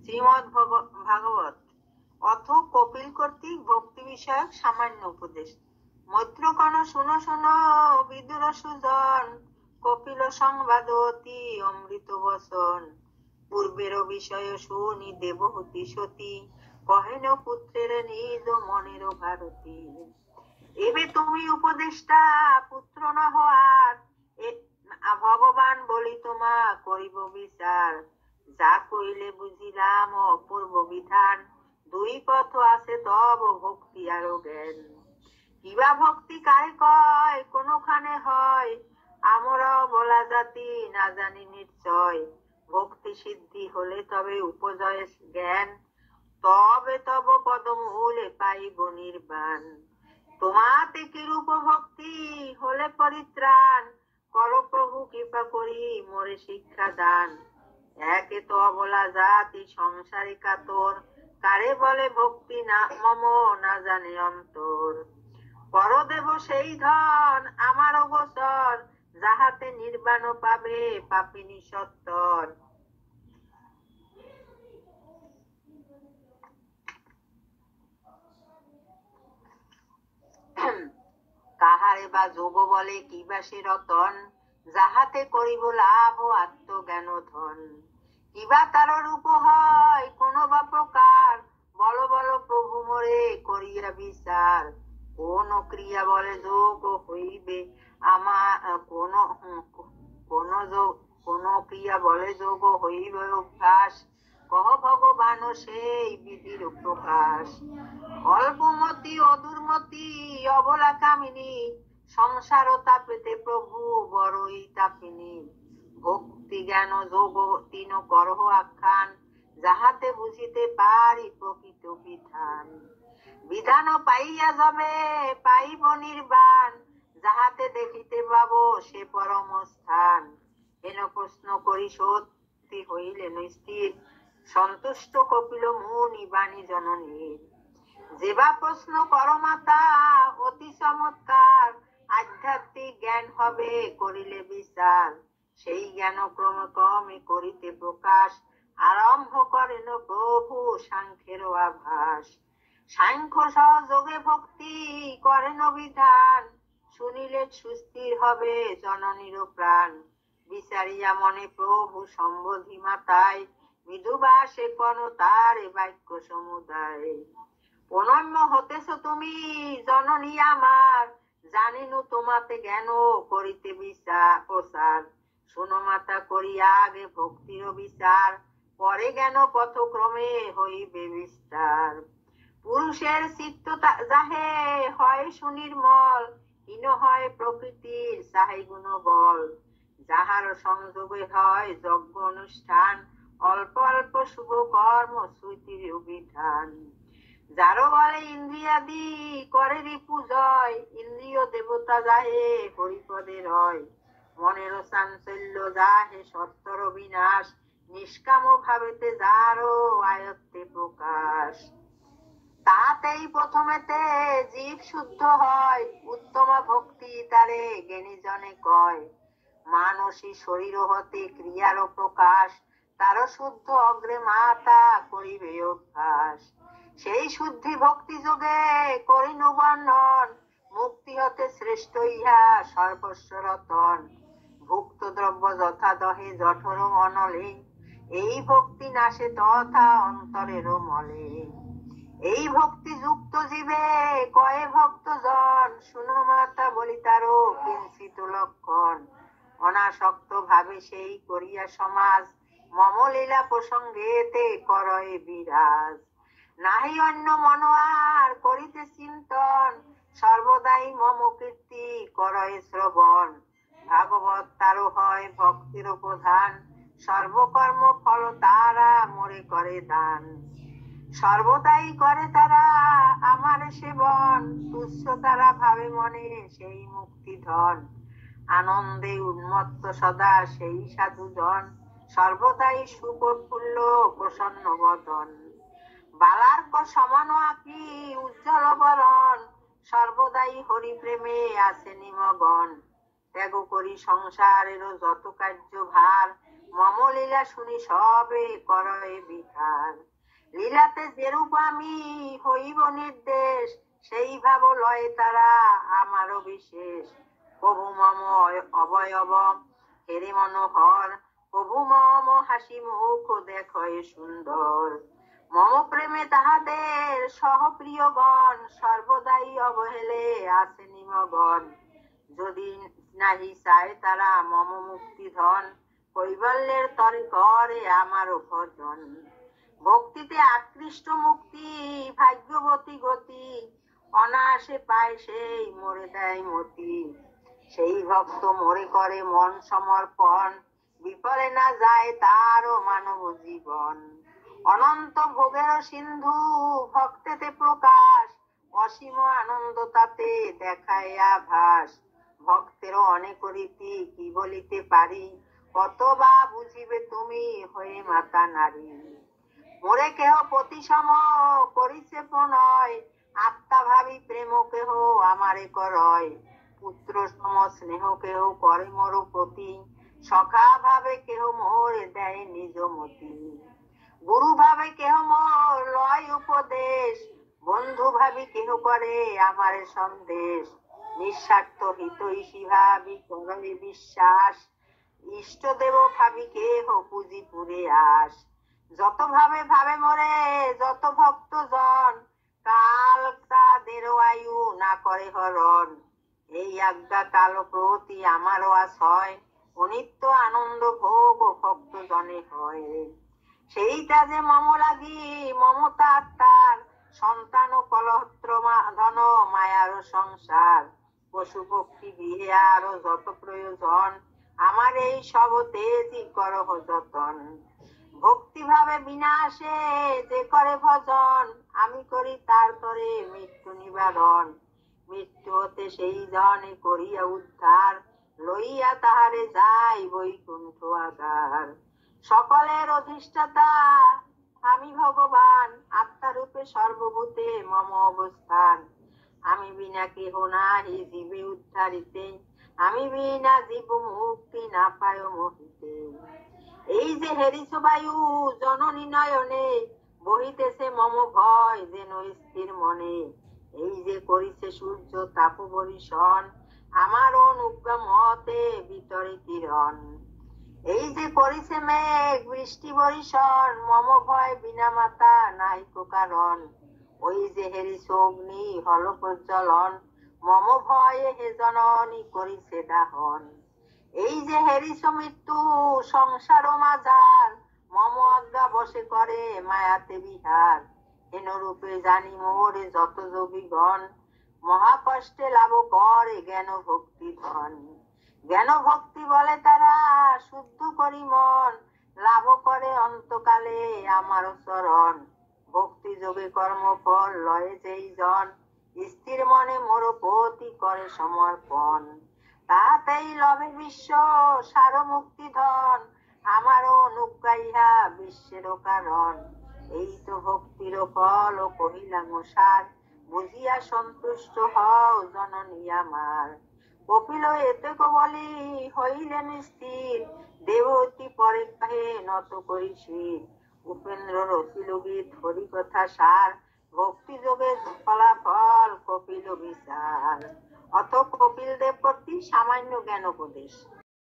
শ্রীমদ্ ভাগবত অথ কপিল কর্তৃক ভক্তি বিষয়ক সামান্য উপদেশ। মৈত্রকণ শুনো শুনো বিদুর সুজন, কপিল সংবাদ অতি অমৃত বচন। পূর্বের বিষয় শুনি দেবহূতি সতী, কহেন পুত্রের নিজ মনের ভারতী। এবে তুমি উপদেষ্টা পুত্র না হওয়ার, ভগবান বলি তোমা করিব বিচার। যা কইলে বুঝিলাম অপূর্ব বিধান, দুই পথ আছে তব ভক্তি আর জ্ঞান। কিবা ভক্তি কারে কয় কোনখানে হয়, আমরা বলা জাতি না জানি নিশ্চয়। ভক্তি সিদ্ধি হলে তবে উপজয় জ্ঞান, তবে তব পদমূলে পাইব নির্বাণ। তোমাতে কিরূপ ভক্তি হলে পরিত্রাণ, কর প্রভু কৃপা করি মোরে শিক্ষা দান। একে তো অবলা জাতি সংসারে কাতর, কারে বলে ভক্তি না মম না জানে অন্তর। পরদেব সেই ধন আমার অবসর, যাহাতে নির্বাণ পাবে পাপিনী সত্তর। কাহারে বা যোগ বলে কিবা সে রতন, যাহাতে করিব লাভ আত্মজ্ঞান ধন। কিবা তার রূপ হয় কোন বা প্রকার, বল বল প্রভু মোরে করিয়া বিচার। কোন ক্রিয়া বলে যোগ হইবে আমার, কোন ক্রিয়া বলে যোগ হইবে অভ্যাস। কহ ভগবান সেই বিধির প্রকাশ। অল্পমতি অদূরমতি অবলা কামিনী, সংসার তাপেতে প্রভু বড়ই তাপিনী। ভক্তি জ্ঞান যোগ তিন করহ আখ্যান, যাহাতে বুঝিতে পারি প্রকৃত বিধান। বিধান পাইয়া যাবে পাইব নির্বাণ, যাহাতে দেখিতে পাব সে পরম স্থান। এন প্রশ্ন করি সত্যি হইলেন স্থির, সন্তুষ্ট কপিল মুনি বাণী জননীর। যেবা প্রশ্ন কর মাতা অতি চমৎকার, আধ্যাত্মিক জ্ঞান হবে করিলে বিচার। সেই জ্ঞান ক্রমে ক্রমে করিতে প্রকাশ, আরম্ভ করেন প্রভু সাংখ্যের আভাস। সাংখ্য সহযোগে ভক্তি করেন বিধান, শুনিলে সুস্থির হবে জননীর প্রাণ। বিচারিয়া মনে প্রভু সম্বোধি মাতায়, মৃদুবাসে কোন তার বাক্য সমুদায়। প্রণম্য হতেছ তুমি জননী আমার, জানিনু তোমাতে জ্ঞান করিতে বিচার প্রচার। শুনো মাতা করিয়া আগে ভক্তির বিচার, পরে জ্ঞান পথক্রমে হইবে বিস্তার। পুরুষের চিত্ত যাহে হয় সুনির্মল, হীন হয় প্রকৃতির চাহে গুণ বল। যাহার সংযোগে হয় যজ্ঞ অনুষ্ঠান, অল্প অল্প শুভ কর্ম শ্রুতির বিধান। যারো বলে ইন্দ্রিয়াদি করে রিপুজয়, ইন্দ্রিয় দেবতা যাহে হরিপদের হয়। মনের চাঞ্চল্য যাহে সত্তর বিনাশ, নিষ্কাম ভাবেতে যারো আয়ত্তে প্রকাশ। তাতেই প্রথমেতে জীব শুদ্ধ হয়, উত্তম ভক্তি তারে জ্ঞানী জনে কয়। মানসী শরীর হতে ক্রিয়ার প্রকাশ, তার শুদ্ধ অগ্রে মাতা করিবে অভ্যাস। সেই শুদ্ধি ভক্তি যোগে করিনু বর্ণন, মুক্তি হতে শ্রেষ্ঠ ইহা সর্বস্ব রতন। ভুক্ত দ্রব্য যথা দহে জঠর অনলে, এই ভক্তি নাশে তথা অন্তরের মলে। এই ভক্তি যুক্ত জীবে কয়ে ভক্ত জন, শুনো মাতা বলি তারও কিঞ্চিত লক্ষণ। অনাসক্ত ভাবে সেই করিয়া সমাজ, মম লীলা প্রসঙ্গেতে করয়ে বিরাজ। নাহি অন্য মন আর করিতে চিন্তন, সর্বদাই মম কীর্তি করয়ে শ্রবণ। ভাগবত তারও হয় ভক্তির প্রধান, সর্বকর্ম ফল তারা মোরে করে দান। সর্বদাই করে তারা আমার সেবন, তুচ্ছ তারা ভাবে মনে সেই মুক্তি ধন। আনন্দে উন্মত্ত সদা সেই সাধুজন, সর্বদাই সুপ্রফুল্ল প্রসন্ন বদন। বালার্ক সমান আঁকি উজ্জ্বল বরণ, সর্বদাই হরি প্রেমে আছে নিমগন। ত্যাগ করি সংসারেরও যত কার্য ভার, মম লীলা শুনি সবে করয়ে বিহার। লীলাতে যেরূপ আমি হইব নির্দেশ, সেই ভাব লয় তারা আমারও বিশেষ। প্রভু মম অবয়ব হেরে মনোহর, প্রভু মম হাসি মুখ দেখে সুন্দর। মম প্রেমে তাহাদের সহপ্রিয়গণ, সর্বদাই অবহেলে আছে নিমগণ। যদি নাহি চায় তারা মম মুক্তি ধন, কৈবল্যের তরে করে আমারও ভজন। ভক্তিতে আকৃষ্ট মুক্তি ভাগ্যবতী গতি, অনায়াসে পায় সেই মরে দেয় মতি। সেই ভক্ত মরে করে মন সমর্পণ, বিফলে না যায় তারও মানব জীবন। অনন্ত ভোগের সিন্ধু ভক্তেতে প্রকাশ, অসীম আনন্দ তাতে দেখায় আভাস। ভক্তেরও অনেক রীতি কি বলিতে পারি, কত বা বুঝিবে তুমি হয়ে মাতা নারী। মোরে কেহ প্রতিসম করিছে প্রণয়, আত্মা ভাবি প্রেম কেহ আমারে করয়। পুত্র সম স্নেহ কেহ করে মোর প্রতি, সখা ভাবে কেহ মোরে দেয় নিজ মতি। গুরু ভাবে কেহ মোর লয় উপদেশ, বন্ধু ভাবি কেহ করে আমারে সন্দেশ। নিঃস্বার্থ হিতৈষী ভাবি করে বিশ্বাস, ইষ্ট দেব ভাবি কেহ পুঁজি পুরে আস। যত ভাবে ভাবে মোরে যত ভক্ত জন, কাল তাদেরও আয়ু না করে হরণ। এই আজ্ঞা কাল প্রতি আমারও আশয়, অনিত্য আনন্দ ভোগ ভক্ত জনে হয়। সেইটা যে মম লাগি মমতা তার, সন্তান ও কলত্র ধন মায়ার সংসার। পশু পক্ষী গৃহে আরো যত প্রয়োজন, আমার এই সব তেজি করহ যতন। ভক্তি ভাবে বিনাশে যে করে ভজন, আমি করি তার তরে মৃত্যু নিবারণ। মৃত্যু হতে সেই জনে করিয়া উদ্ধার, লইয়া তাহারে যাই বৈকুণ্ঠ আগার। সকলের অধিষ্ঠাতা আমি ভগবান, আত্মারূপে সর্বভূতে মম অবস্থান। আমি বিনা কেহ নাহি জীবে উদ্ধারিতে, আমি বিনা জীব মুক্তি না পায় মোহিতে। এই যে হেরিছ বায়ু জননী নয়নে, বহিতেছে মম ভয় যেন স্থির মনে। এই যে করিছে সূর্য তাপ বরিশন, আমার অনুজ্ঞা মতে ভিতরে কিরণ। এই যে করিছে মেঘ বৃষ্টি বরিশন, মম ভয় বিনা মাতা নাহিক কারণ। ওই যে হেরিছ অগ্নি হল প্রজ্বলন, মম ভয়ে হে জননী করিছে দাহন। এই যে হেরিছ মৃত্যু সংসার মাঝার, মম আজ্ঞা বসে করে মায়াতে বিহার। হেন রূপে জানি মোরে যত যোগীগণ, মহাকষ্টে লাভ করে জ্ঞান ভক্তি ধন। জ্ঞান ভক্তি বলে তারা শুদ্ধ করি মন, লাভ করে অন্তকালে আমার চরণ। ভক্তি যোগে কর্মফল লয়ে যেই জন, স্থির মনে মোর প্রতি করে সমর্পণ। তাতেই লবে বিশ্ব সার মুক্তি ধন, আমার অনুজ্ঞা ইহা বিশ্বের কারণ। এই তো ভক্তির ফল কহিলাম সার, বুঝিয়া সন্তুষ্ট হও জননী আমার। কপিল এতে বলি হইলেন স্থির, দেবতী পরে কাহে নত করি শির। উপেন্দ্র রচিল গীত হরি কথা সার, ভক্তি যোগে ফলাফল কপিল বিচার। অত কপিল দেব কর্তৃক সামান্য জ্ঞান উপদেশ।